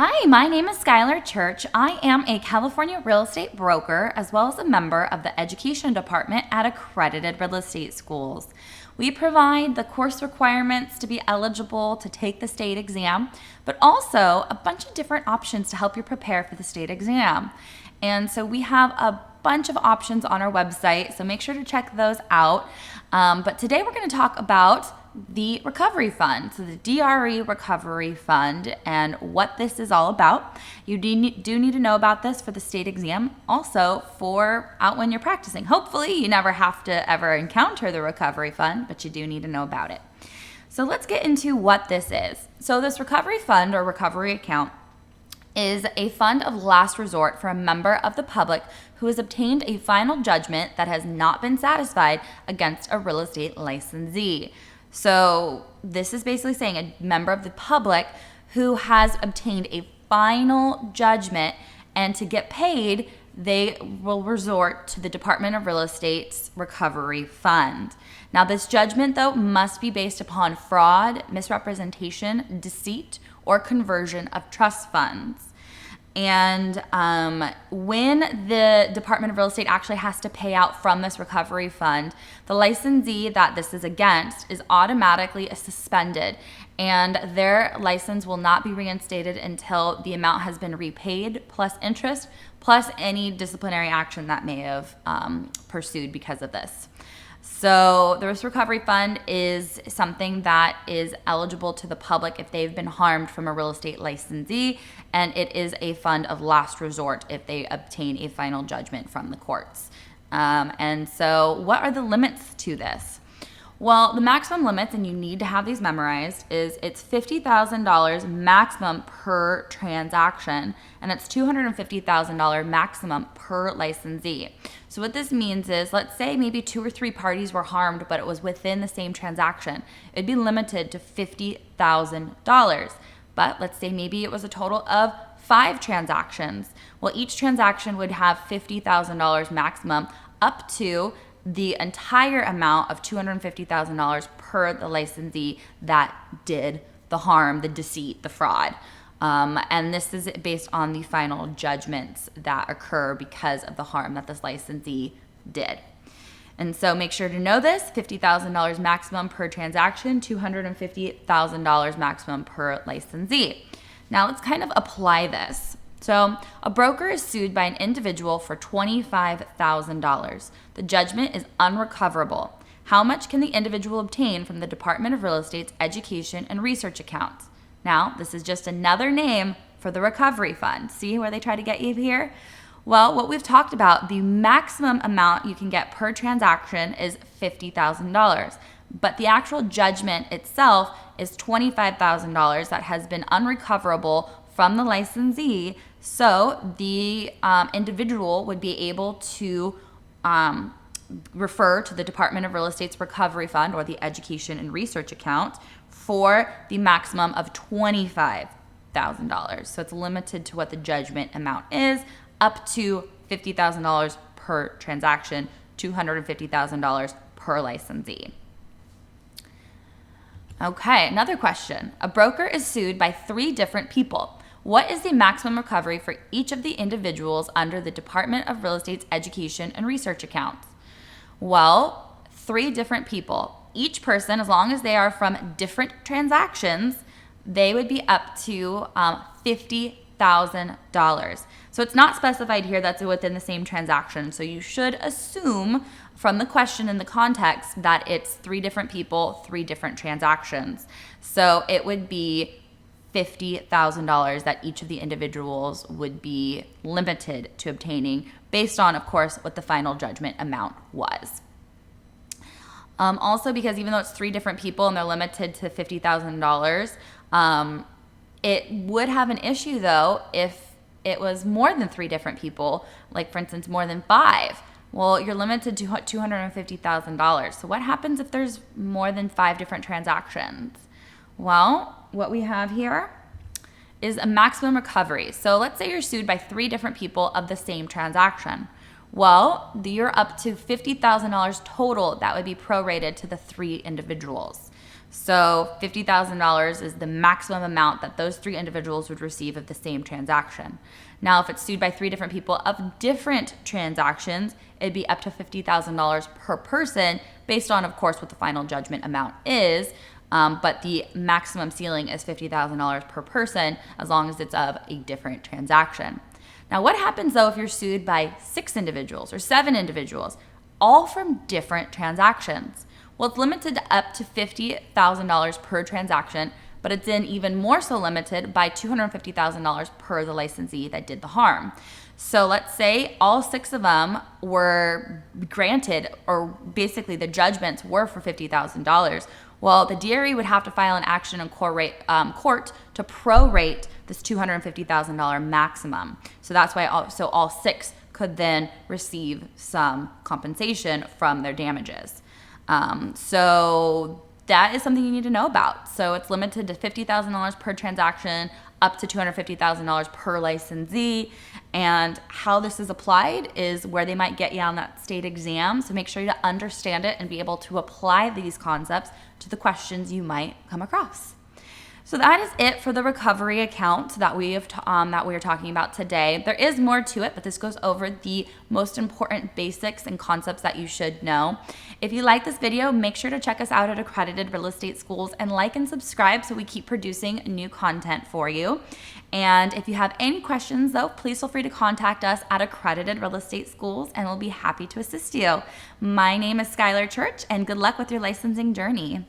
Hi, my name is Schyler Church. I am a California real estate broker as well as a member of the education department at Accredited Real Estate Schools. We provide the course requirements to be eligible to take the state exam, but also a bunch of different options to help you prepare for the state exam. And so we have a bunch of options on our website, so make sure to check those out. But today we're going to talk about the recovery fund, so the DRE recovery fund, and what this is all about. You do need to know about this for the state exam, also for out when you're practicing. Hopefully you never have to ever encounter the recovery fund, but you do need to know about it. So let's get into what this is. So this recovery fund or recovery account is a fund of last resort for a member of the public who has obtained a final judgment that has not been satisfied against a real estate licensee. So this is basically saying a member of the public who has obtained a final judgment, and to get paid, they will resort to the Department of Real Estate's recovery fund. Now, this judgment, though, must be based upon fraud, misrepresentation, deceit, or conversion of trust funds. And when the Department of Real Estate actually has to pay out from this recovery fund, the licensee that this is against is automatically suspended, and their license will not be reinstated until the amount has been repaid, plus interest, plus any disciplinary action that may have pursued because of this. So the risk recovery fund is something that is eligible to the public if they've been harmed from a real estate licensee, and it is a fund of last resort if they obtain a final judgment from the courts. And so what are the limits to this? Well, the maximum limits, and you need to have these memorized, is it's $50,000 maximum per transaction, and it's $250,000 maximum per licensee. So what this means is, let's say maybe 2 or 3 parties were harmed, but it was within the same transaction. It'd be limited to $50,000. But let's say maybe it was a total of 5 transactions. Well, each transaction would have $50,000 maximum up to the entire amount of $250,000 per the licensee that did the harm, the deceit, the fraud. And this is based on the final judgments that occur because of the harm that this licensee did. And so make sure to know this: $50,000 maximum per transaction, $250,000 maximum per licensee. Now let's kind of apply this. So a broker is sued by an individual for $25,000. The judgment is unrecoverable. How much can the individual obtain from the Department of Real Estate's education and research accounts? Now, this is just another name for the recovery fund. See where they try to get you here? Well, what we've talked about, the maximum amount you can get per transaction is $50,000. But the actual judgment itself is $25,000 that has been unrecoverable from the licensee. So the individual would be able to refer to the Department of Real Estate's recovery fund or the education and research account for the maximum of $25,000. So it's limited to what the judgment amount is, up to $50,000 per transaction, $250,000 per licensee. Okay, another question. A broker is sued by 3 different people. What is the maximum recovery for each of the individuals under the Department of Real Estate's education and research accounts? Well, 3 different people. Each person, as long as they are from different transactions, they would be up to $50,000. So it's not specified here that's within the same transaction. So you should assume from the question and the context that it's 3 different people, 3 different transactions. So it would be $50,000 that each of the individuals would be limited to obtaining based on, of course, what the final judgment amount was. Also, because even though it's 3 different people and they're limited to $50,000, it would have an issue, though, if it was more than 3 different people, like, for instance, more than 5. Well, you're limited to $250,000. So what happens if there's more than 5 different transactions? Well, what we have here is a maximum recovery. So let's say you're sued by 3 different people of the same transaction. Well, you're up to $50,000 total that would be prorated to the 3 individuals. So $50,000 is the maximum amount that those 3 individuals would receive of the same transaction. Now, if it's sued by 3 different people of different transactions, it'd be up to $50,000 per person based on, of course, what the final judgment amount is. But the maximum ceiling is $50,000 per person as long as it's of a different transaction. Now, what happens though if you're sued by 6 individuals or 7 individuals, all from different transactions? Well, it's limited to up to $50,000 per transaction, but it's then even more so limited by $250,000 per the licensee that did the harm. So let's say all 6 of them were granted, or basically the judgments were for $50,000. Well, the DRE would have to file an action in court to prorate this $250,000 maximum. So that's why all 6 could then receive some compensation from their damages. So that is something you need to know about. So it's limited to $50,000 per transaction, up to $250,000 per licensee. And how this is applied is where they might get you on that state exam. So make sure to understand it and be able to apply these concepts to the questions you might come across. So that is it for the recovery account that we are talking about today. There is more to it, but this goes over the most important basics and concepts that you should know. If you like this video, make sure to check us out at Accredited Real Estate Schools and like and subscribe so we keep producing new content for you. And if you have any questions, though, please feel free to contact us at Accredited Real Estate Schools, and we'll be happy to assist you. My name is Schyler Church, and good luck with your licensing journey.